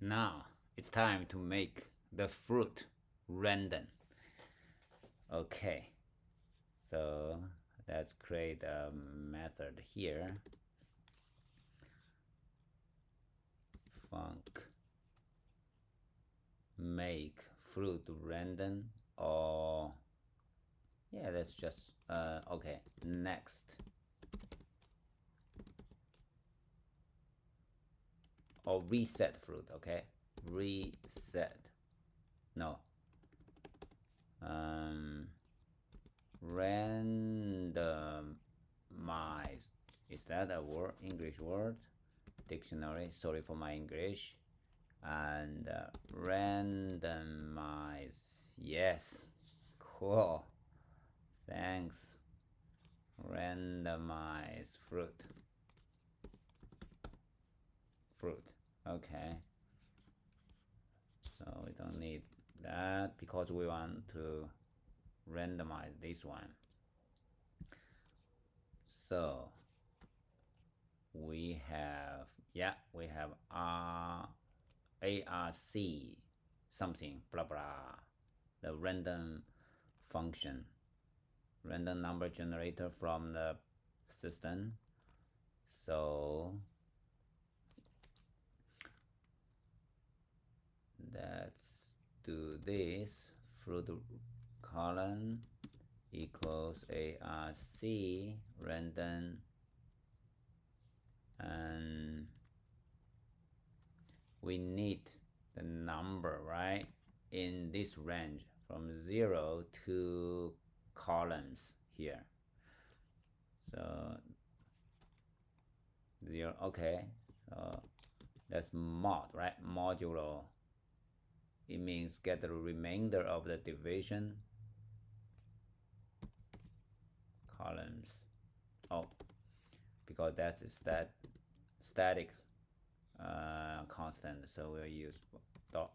Now it's time to make the fruit random. Okay, so let's create a method here. Func make fruit random, or yeah, that's just okay. Next, or reset fruit. Okay, reset. No, um, randomized. Is that a word? English word? Dictionary. Sorry for my English. And randomize. Yes, cool. Thanks. Randomize fruit. Fruit. Okay. So we don't need that because we want to randomize this one. So we have, yeah, we have ARC something, blah blah, the random function, random number generator from the system. So let's do this. Fruit column equals ARC random, and we need the number, right, in this range from 0 to columns here. So 0, okay. So that's mod, right? Modulo. It means get the remainder of the division columns. Oh, because that's a static constant, so we'll use dot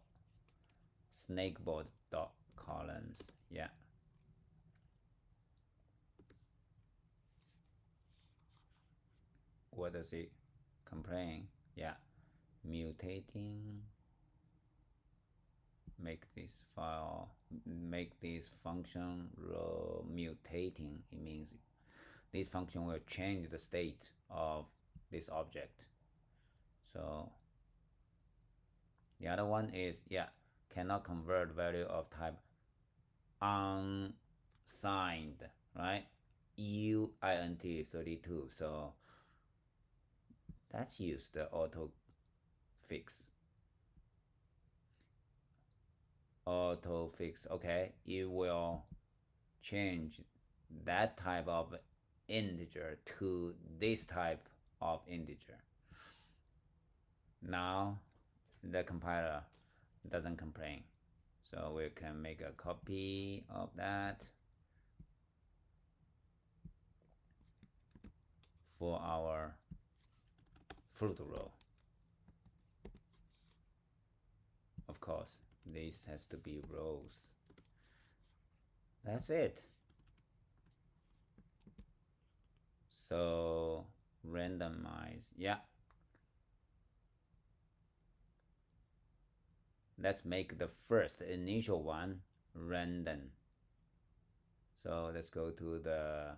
snakeboard dot columns. Yeah. What does it complain? Yeah, mutating. Make this file, make this function row mutating. It means this function will change the state of this object. So the other one is, yeah, cannot convert value of type unsigned, right? UINT 32. So let's use the auto fix. Auto fix. Okay, it will change that type of integer to this type of integer. Now the compiler doesn't complain, so we can make a copy of that for our fruit row. Of course, this has to be rows. That's it. So randomize, yeah. Let's make the first initial one random. So let's go to the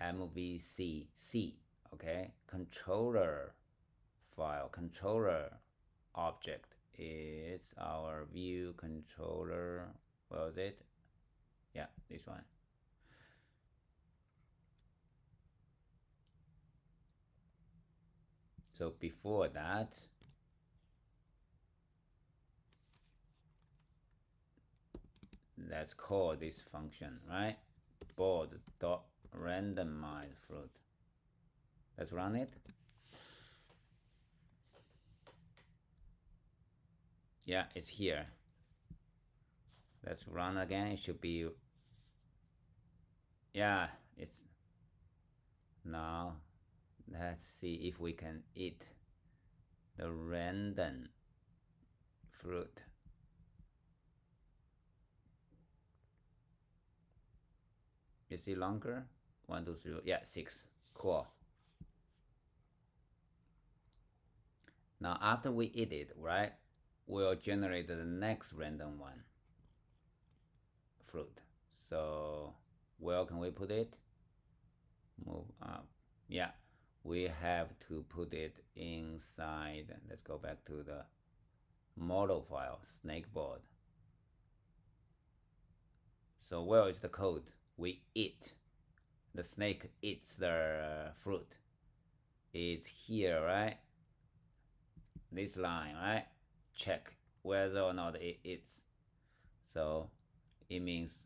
MVC C, okay? Controller file, controller object is our view controller. What was it? Yeah, this one. So before that, let's call this function, right? Board dot randomize fruit. Let's run it. Yeah, it's here. Let's run again. It should be, yeah, it's now. Let's see if we can eat the random fruit. Is it longer? 1, 2, 3, yeah, 6. Cool. Now after we eat it, right, we'll generate the next random one, fruit. So where can we put it? Move up. Yeah, we have to put it inside. Let's go back to the model file, snakeboard. So where is the code? We eat. The snake eats the fruit. It's here, right? This line, right? Check whether or not it eats. So it means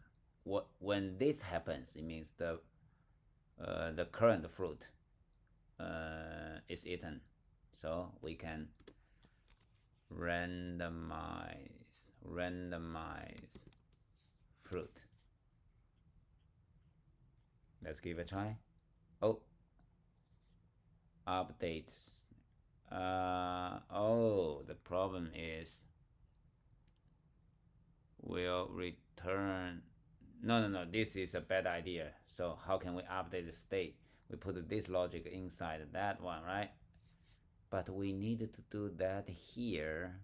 when this happens, it means the current fruit is eaten. So we can randomize fruit. Let's give it a try. Oh, updates. Oh, the problem is we'll return. No, this is a bad idea. So how can we update the state? We put this logic inside that one, right? But we need to do that here.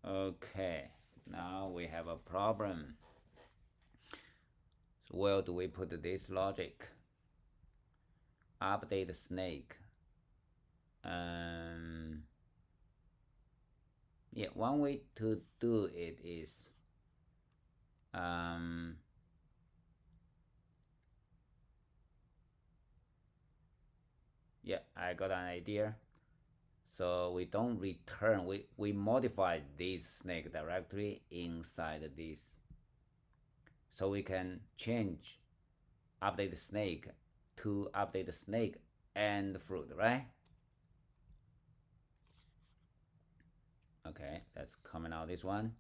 Okay, now we have a problem. So where do we put this logic? Update snake. Yeah, one way to do it is yeah, I got an idea. So we don't return, we modify this snake directory inside this. So we can change update the snake to update the snake and the fruit, right? Okay, let's comment out this one.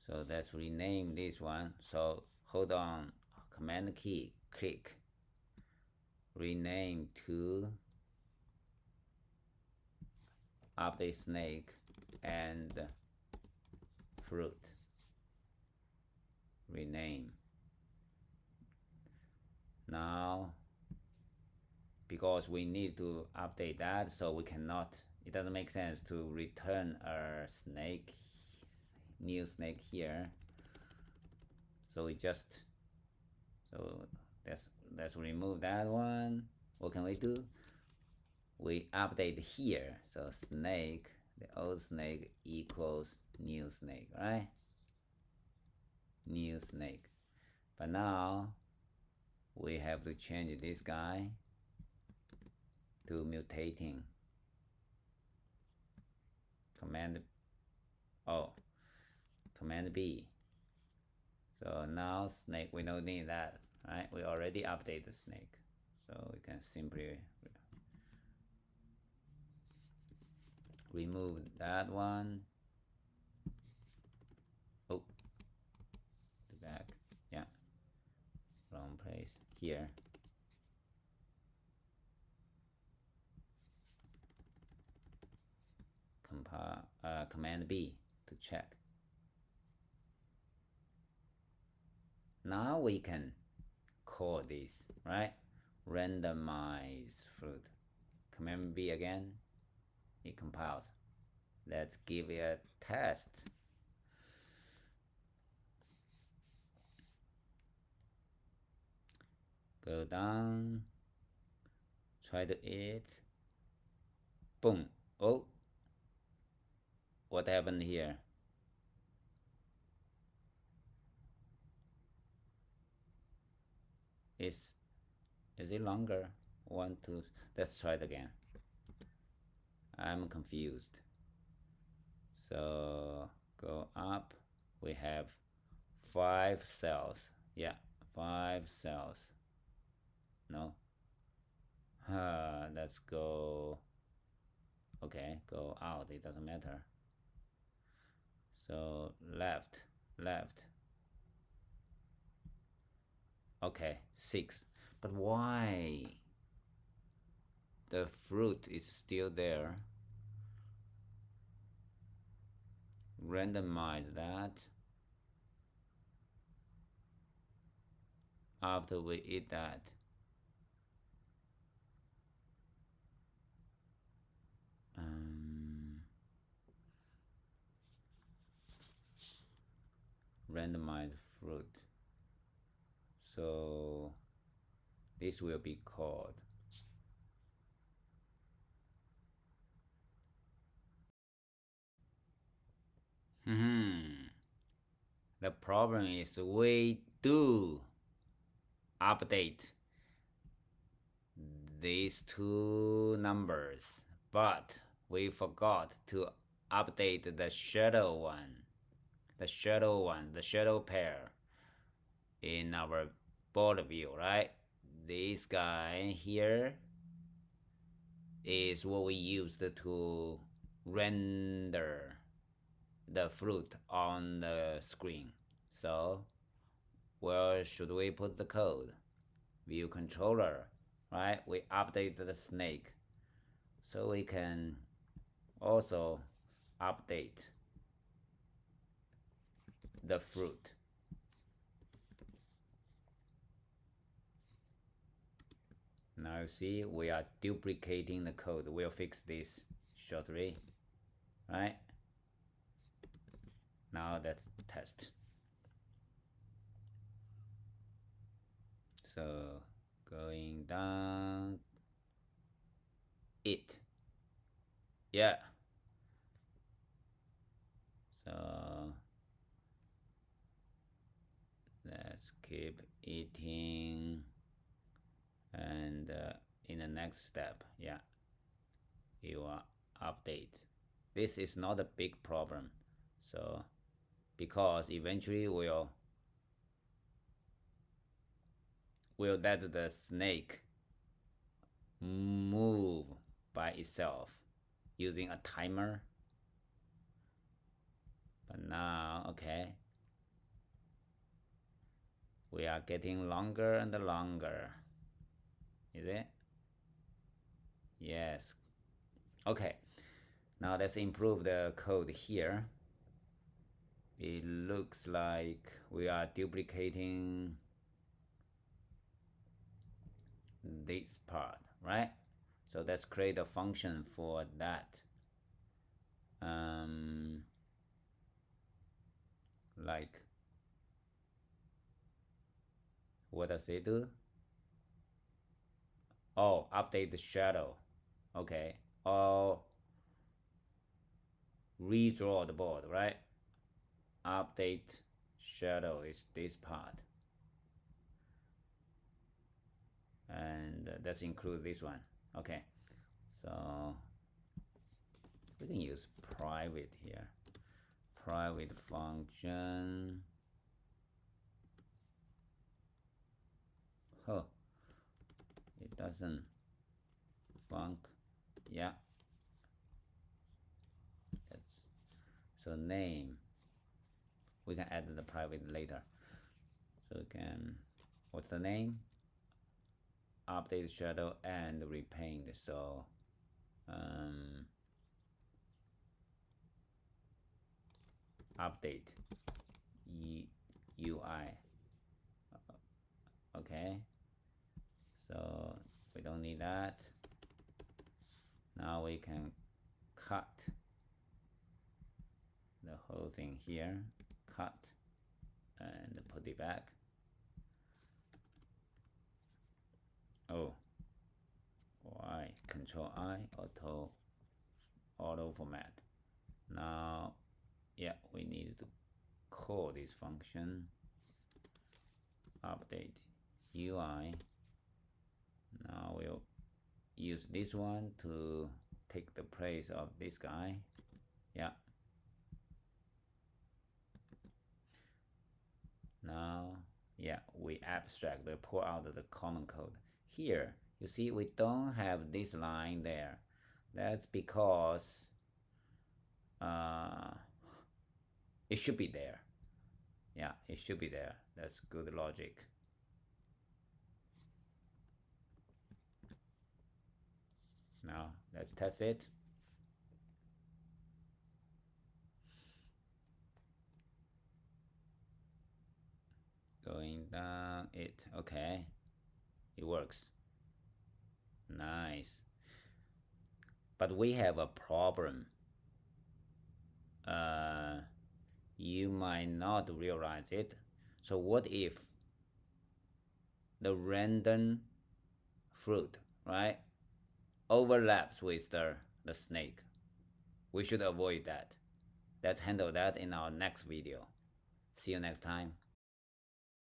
So let's rename this one. So hold on, command key, click, rename to update snake and fruit. Rename. Now, because we need to update that, so we cannot, it doesn't make sense to return a snake, new snake here. So we just, so let's remove that one. What can we do? We update here. So snake, the old snake equals new snake, right? New snake. But now we have to change this guy to mutating. Command B. So now snake, we don't need that, right? We already update the snake. So we can simply remove that one. Oh, the back, yeah, wrong place, here. Command B to check. Now we can call this, right? Randomize fruit. Command B again. It compiles. Let's give it a test. Go down. Try to eat. Boom. Oh. What happened here? Is it longer? 1, 2. Let's try it again. I'm confused. So go up. We have 5 cells. Yeah, 5 cells. No. Let's go. Okay, go out. It doesn't matter. So left. Okay, 6. But why the fruit is still there? Randomize that. after we eat that. Randomized fruit. So this will be called the problem is we do update these two numbers, but we forgot to update the shadow one, the shadow pair in our board view, right? This guy here is what we used to render the fruit on the screen. So where should we put the code? View controller, right? We update the snake so we can also update the fruit. Now you see we are duplicating the code. We'll fix this shortly, right? Now let's test. So going down it. Yeah. So let's keep eating, and in the next step, yeah, you will update. This is not a big problem, so because eventually we'll let the snake move by itself using a timer. But now, okay, we are getting longer and longer. Is it? Yes. Okay. Now let's improve the code here. It looks like we are duplicating this part, right? So let's create a function for that. Like, what does it do? Oh, update the shadow. Okay. Oh, redraw the board, right? Update shadow is this part. And let's include this one. Okay. So we can use private here. Private function. Oh, it doesn't func. Yeah. That's so name. We can add the private later. So we can, what's the name? Update shadow and repaint. So update UI. Okay, so we don't need that. Now we can cut the whole thing here, cut and put it back. Oh, why? Control I, auto format. Now, yeah, we need to call this function update UI. Now we'll use this one to take the place of this guy. Yeah. Now, yeah, we abstract, we pull out the common code. Here, you see we don't have this line there. That's because it should be there. Yeah, it should be there. That's good logic. Now, let's test it. Going down it. Okay, it works. Nice. But we have a problem. Uh, you might not realize it. So what if the random fruit, right, overlaps with the snake? We should avoid that. Let's handle that in our next video. See you next time.